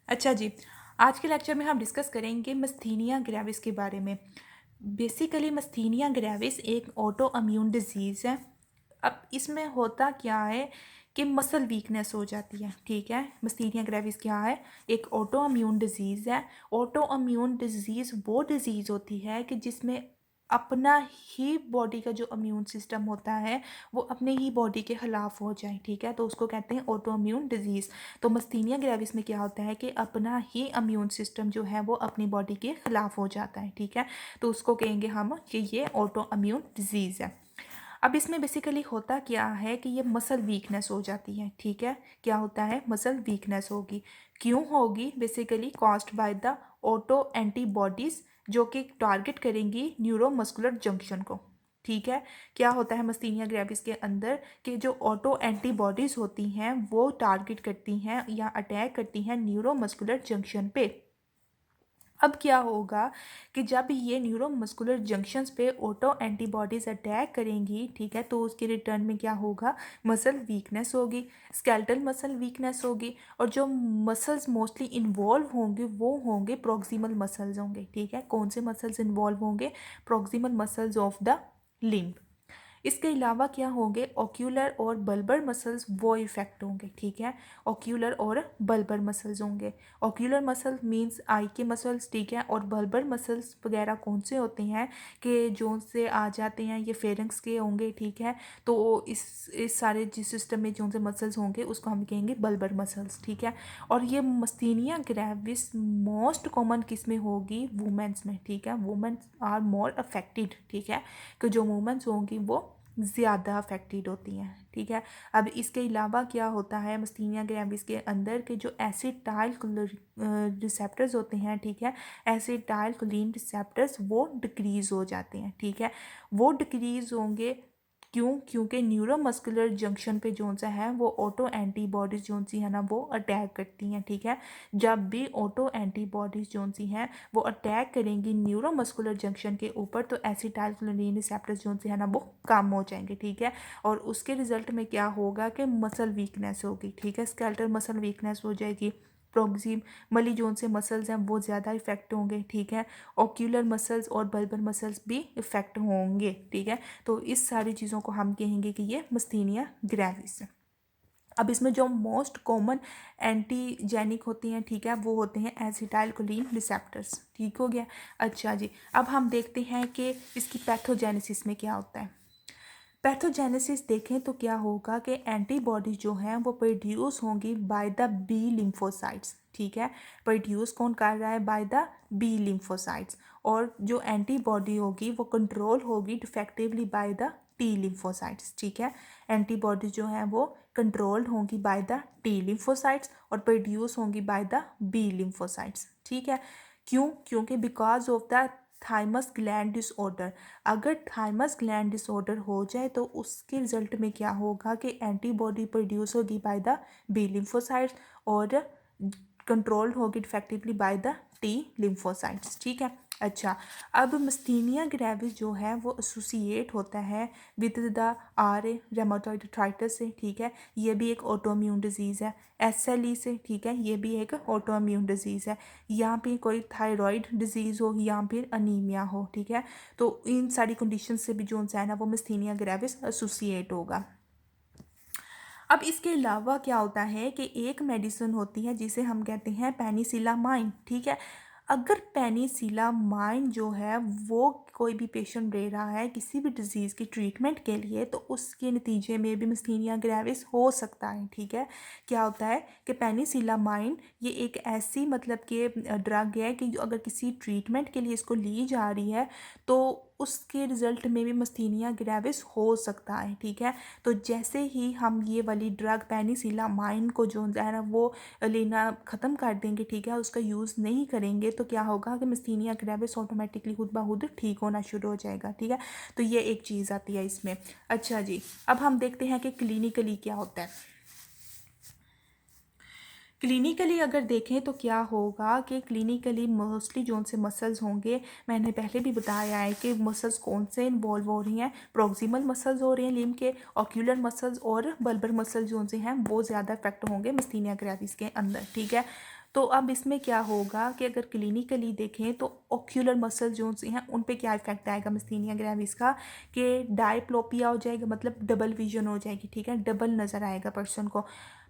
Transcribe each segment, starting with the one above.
अच्छा जी, आज के लेक्चर में हम डिस्कस करेंगे मस्थीनिया ग्रेविस के बारे में। बेसिकली मस्थीनिया ग्रेविस एक ऑटो इम्यून डिजीज़ है। अब इसमें होता क्या है कि मसल वीकनेस हो जाती है, ठीक है। मस्थीनिया ग्रेविस क्या है? एक ऑटो इम्यून डिजीज़ है। ऑटो इम्यून डिजीज़ वो डिजीज़ होती है कि जिसमें अपना ही बॉडी का जो इम्यून सिस्टम होता है वो अपने ही बॉडी के ख़िलाफ़ हो जाए, ठीक है, तो उसको कहते हैं ऑटो इम्यून डिजीज़। तो मस्थीनिया ग्रेविस में क्या होता है कि अपना ही इम्यून सिस्टम जो है वो अपनी बॉडी के ख़िलाफ़ हो जाता है, ठीक है, तो उसको कहेंगे हम कि ये ऑटो इम्यून डिजीज़ है। अब इसमें बेसिकली होता क्या है कि ये मसल वीकनेस हो जाती है, ठीक है। क्या होता है? मसल वीकनेस होगी। क्यों होगी? Basically caused by the auto antibodies जो कि टारगेट करेंगी न्यूरोमस्कुलर जंक्शन को, ठीक है। क्या होता है मस्थीनिया ग्रेविस के अंदर कि जो ऑटो एंटीबॉडीज़ होती हैं वो टारगेट करती हैं या अटैक करती हैं न्यूरोमस्कुलर जंक्शन पे। अब क्या होगा कि जब ये न्यूरोमस्कुलर जंक्शंस पे ऑटो एंटीबॉडीज़ अटैक करेंगी, ठीक है, तो उसके रिटर्न में क्या होगा? मसल वीकनेस होगी, स्केलेटल मसल वीकनेस होगी, और जो मसल्स मोस्टली इन्वॉल्व होंगे वो होंगे प्रॉक्सिमल मसल्स होंगे, ठीक है। कौन से मसल्स इन्वॉल्व होंगे? Proximal muscles of the limb. इसके अलावा क्या होंगे? ऑक्यूलर और बल्बर मसल्स वो इफेक्ट होंगे, ठीक है। ऑक्यूलर और बल्बर मसल्स होंगे। ऑक्यूलर मसल मींस आई के मसल्स, ठीक है, और बल्बर मसल्स वगैरह कौन से होते हैं कि जो से आ जाते हैं, ये फेरेंक्स के होंगे, ठीक है। तो इस सारे जिस सिस्टम में जो से मसल्स होंगे उसको हम कहेंगे बल्बर मसल्स, ठीक है। और ये मस्थीनिया ग्रेविस मोस्ट कॉमन किस में होगी? वुमेन्स में, ठीक है। वुमेन्स आर मोर अफेक्टेड, ठीक है, कि जो वुमेन्स होंगी वो ज़्यादा अफेक्टेड होती हैं, ठीक है। अब इसके अलावा क्या होता है मस्थीनिया ग्रेविस के अंदर के जो एसिटाइल रिसेप्टर्स होते हैं, ठीक है, एसिटाइल कोलिन रिसेप्टर्स वो डिक्रीज़ हो जाते हैं, ठीक है। वो डिक्रीज़ होंगे क्यों? क्योंकि न्यूरोमस्कुलर जंक्शन पे जो सा है वो ऑटो एंटीबॉडीज़ जो सी है ना वो अटैक करती हैं, ठीक है। जब भी ऑटो एंटीबॉडीज़ जो सी हैं वो अटैक करेंगी न्यूरोमस्कुलर जंक्शन के ऊपर तो एसिटाइल कोलिन रिसेप्टर्स जो से है ना वो कम हो जाएंगे, ठीक है। और उसके रिजल्ट में क्या होगा कि मसल वीकनेस होगी, ठीक है। स्केलेटल मसल वीकनेस हो जाएगी, प्रॉक्सिमली जोन से मसल्स हैं वो ज़्यादा इफेक्ट होंगे, ठीक है। ऑक्यूलर मसल्स और बल्बर मसल्स भी इफेक्ट होंगे, ठीक है। तो इस सारी चीज़ों को हम कहेंगे कि ये मस्थीनिया ग्रेविस है। अब इसमें जो मोस्ट कॉमन एंटीजेनिक होती हैं, ठीक है, वो होते हैं एसिटाइल कोलिन रिसेप्टर्स, ठीक हो गया। अच्छा जी, अब हम देखते हैं कि इसकी पैथोजेनेसिस में क्या होता है। पैथोजेनेसिस देखें तो क्या होगा कि एंटीबॉडीज जो हैं वो प्रोड्यूस होंगी बाय द बी लिम्फोसाइट्स, ठीक है। प्रोड्यूस कौन कर रहा है? By the B lymphocytes. और जो एंटीबॉडी होगी वो कंट्रोल होगी defectively by the T lymphocytes, ठीक है। एंटीबॉडीज जो हैं वो कंट्रोल्ड होंगी बाय द टी लिम्फोसाइट्स और प्रोड्यूस होंगी बाय द बी लिम्फोसाइट्स, ठीक है। क्यों? क्योंकि because of the thymus gland disorder. अगर थाइमस ग्लैंड डिसऑर्डर हो जाए तो उसके रिजल्ट में क्या होगा कि एंटीबॉडी प्रोड्यूस होगी बाय द बी लिम्फोसाइट्स और कंट्रोल्ड होगी effectively by the T lymphocytes, ठीक है। अच्छा, अब मस्थीनिया ग्रेविस जो है वो एसोसिएट होता है with the R A rheumatoid arthritis से, ठीक है। ये भी एक ऑटोइम्यून डिजीज़ है। SLE से, ठीक है, ये भी एक ऑटोइम्यून डिजीज़ है। या फिर कोई थायराइड डिजीज़ हो या फिर अनीमिया हो, ठीक है। तो इन सारी कंडीशन से भी जो है ना वो मस्थीनिया ग्रेविस एसोसिएट होगा। अब इसके अलावा क्या होता है कि एक मेडिसिन होती है जिसे हम कहते हैं पेनिसिलामाइन, ठीक है। अगर पेनिसिलामाइन जो है वो कोई भी पेशेंट ले रहा है किसी भी डिज़ीज़ की ट्रीटमेंट के लिए तो उसके नतीजे में भी मस्थीनिया ग्रेविस हो सकता है, ठीक है। क्या होता है कि पेनिसिलामाइन ये एक ऐसी मतलब कि ड्रग है कि जो अगर किसी ट्रीटमेंट के लिए इसको ली जा रही है तो उसके रिज़ल्ट में भी मस्थीनिया ग्रेविस हो सकता है, ठीक है। तो जैसे ही हम ये वाली ड्रग पेनिसिलामाइन को जो है ना वो लेना ख़त्म कर देंगे, ठीक है, उसका यूज़ नहीं करेंगे तो क्या होगा कि मस्थीनिया ग्रेविस ऑटोमेटिकली खुद ब खुद ठीक होना शुरू हो जाएगा, ठीक है। तो ये एक चीज़ आती है इसमें। अच्छा जी, अब हम देखते हैं कि क्लिनिकली क्या होता है। क्लिनिकली अगर देखें तो क्या होगा कि क्लिनिकली मोस्टली जो से मसल्स होंगे, मैंने पहले भी बताया है कि मसल्स कौन से इन्वॉल्व हो रही हैं। प्रॉक्सिमल मसल्स हो रहे हैं लिम्ब के, ऑक्यूलर मसल्स और बल्बर मसल्स जो से हैं वो ज़्यादा इफेक्ट होंगे मस्थीनिया ग्रेविस के अंदर, ठीक है। तो अब इसमें क्या होगा कि अगर क्लिनिकली देखें तो ओक्यूलर मसल जो हैं उन पे क्या इफेक्ट आएगा मिस्थीनिया ग्रेविस का, कि डायप्लोपिया हो जाएगा, मतलब डबल विजन हो जाएगी, ठीक है, डबल नज़र आएगा पर्सन को।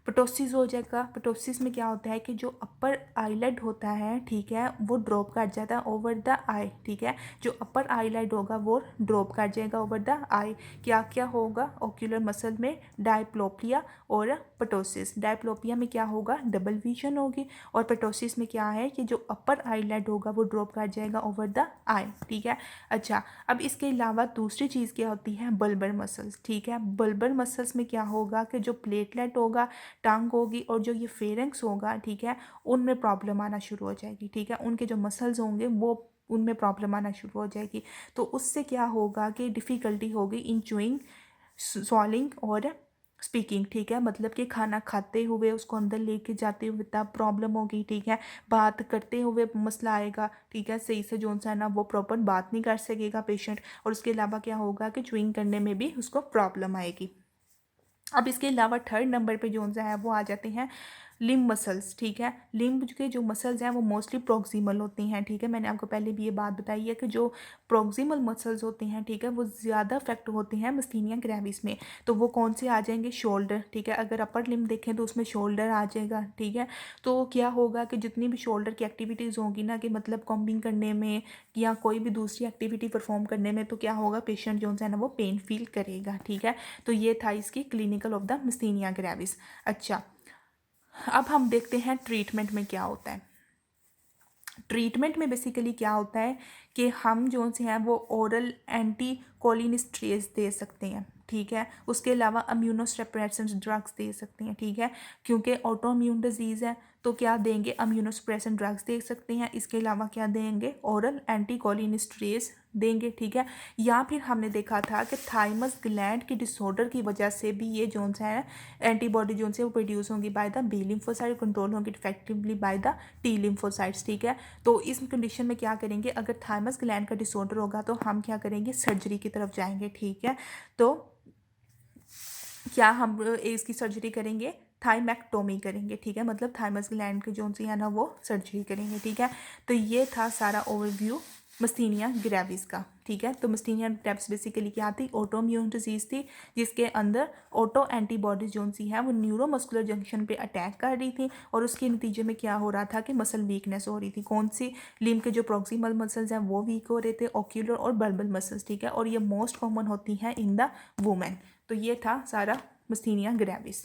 पटोसिस हो जाएगा। पटोसिस में क्या होता है कि जो अपर आईलेड होता है, ठीक है, वो ड्रॉप कर जाता है ओवर द आई, ठीक है, जो अपर आईलेड होगा वो ड्रॉप कर जाएगा ओवर द आई। क्या क्या होगा ओक्यूलर मसल में, डायप्लोपिया और पटोसिस। डायप्लोपिया में क्या होगा, डबल विजन होगी, और पटोसिस में क्या है कि जो अपर आईलेड होगा वो ड्रॉप कर जाएगा ओवर द आई, ठीक है। अच्छा, अब इसके अलावा दूसरी चीज़ क्या होती है, बल्बर मसल्स, ठीक है। बल्बर मसल्स में क्या होगा कि जो प्लेटलेट होगा, टंग होगी और जो ये फेरेंक्स होगा, ठीक है, उनमें प्रॉब्लम आना शुरू हो जाएगी, ठीक है, उनके जो मसल्स होंगे वो उनमें प्रॉब्लम आना शुरू हो जाएगी। तो उससे क्या होगा कि डिफ़िकल्टी होगी इन चूइंग, स्वॉलिंग और स्पीकिंग, ठीक है, मतलब कि खाना खाते हुए उसको अंदर लेके जाते हुए तब प्रॉब्लम होगी, ठीक है, बात करते हुए मसला आएगा, ठीक है, सही से जोन सा है ना वो प्रॉपर बात नहीं कर सकेगा पेशेंट, और उसके अलावा क्या होगा कि च्युइंग करने में भी उसको प्रॉब्लम आएगी। अब इसके अलावा थर्ड नंबर पे जो है वो आ जाते हैं लिम्ब मसल्स, ठीक है। लिम्ब के जो मसल्स हैं वो मोस्टली प्रोक्सिमल होती हैं, ठीक है, मैंने आपको पहले भी ये बात बताई है कि जो प्रोक्सिमल मसल्स होती हैं, ठीक है, वो ज़्यादा अफेक्ट होती हैं मिस्थीनिया ग्रेविस में। तो वो कौन से आ जाएंगे, शोल्डर, ठीक है, अगर अपर लिम्ब देखें तो उसमें शोल्डर आ जाएगा, ठीक है। तो क्या होगा कि जितनी भी शोल्डर की एक्टिविटीज़ होंगी ना, कि मतलब कॉम्बिंग करने में या कोई भी दूसरी एक्टिविटी परफॉर्म करने में, तो क्या होगा, पेशेंट जो है ना वो पेन फील करेगा, ठीक है। तो ये था इसकी क्लिनिकल ऑफ द मिस्थीनिया ग्रेविस। अच्छा, अब हम देखते हैं ट्रीटमेंट में क्या होता है। ट्रीटमेंट में बेसिकली क्या होता है कि हम जो से हैं वो ओरल एंटी कोलिनिस्ट्रेज दे सकते हैं, ठीक है, उसके अलावा इम्यूनोसप्रेसेंट ड्रग्स दे सकते हैं, ठीक है, क्योंकि ऑटो इम्यून डिजीज़ है तो क्या देंगे, इम्यूनोसप्रेसेंट ड्रग्स दे सकते हैं। इसके अलावा क्या देंगे, ओरल एंटी कोलिनिस्ट्रेज देंगे, ठीक है। या फिर हमने देखा था कि थाइमस ग्लैंड की डिसऑर्डर की वजह से भी ये जोन्स है एंटीबॉडी जोन्स है वो प्रोड्यूस होंगी by the B lymphocyte, control होंगी effectively by the T lymphocytes, ठीक है। तो इस कंडीशन में क्या करेंगे, अगर थाइमस ग्लैंड का डिसऑर्डर होगा तो हम क्या करेंगे, सर्जरी की तरफ जाएंगे, ठीक है। तो क्या हम इसकी सर्जरी करेंगे, थाइमैक्टोमी करेंगे, ठीक है, मतलब थाइमस ग्लैंड की जो सी है ना वो सर्जरी करेंगे, ठीक है। तो ये था सारा ओवरव्यू मिस्थीनिया ग्रेविस का, ठीक है। तो मिस्थीनिया ग्रेविस बेसिकली क्या थी, ऑटो इम्यून डिजीज़ थी, जिसके अंदर ऑटो एंटीबॉडीज जो सी है वो न्यूरोमस्कुलर जंक्शन पे अटैक कर रही थी, और उसके नतीजे में क्या हो रहा था कि मसल वीकनेस हो रही थी। कौन सी, लिम्ब के जो प्रॉक्सिमल मसल्स हैं वो वीक हो रहे थे, ओक्यूलर और बल्बल मसल्स, ठीक है, और ये मोस्ट कॉमन होती हैं इन द वुमेन। तो ये था सारा मिस्थीनिया ग्रेविस।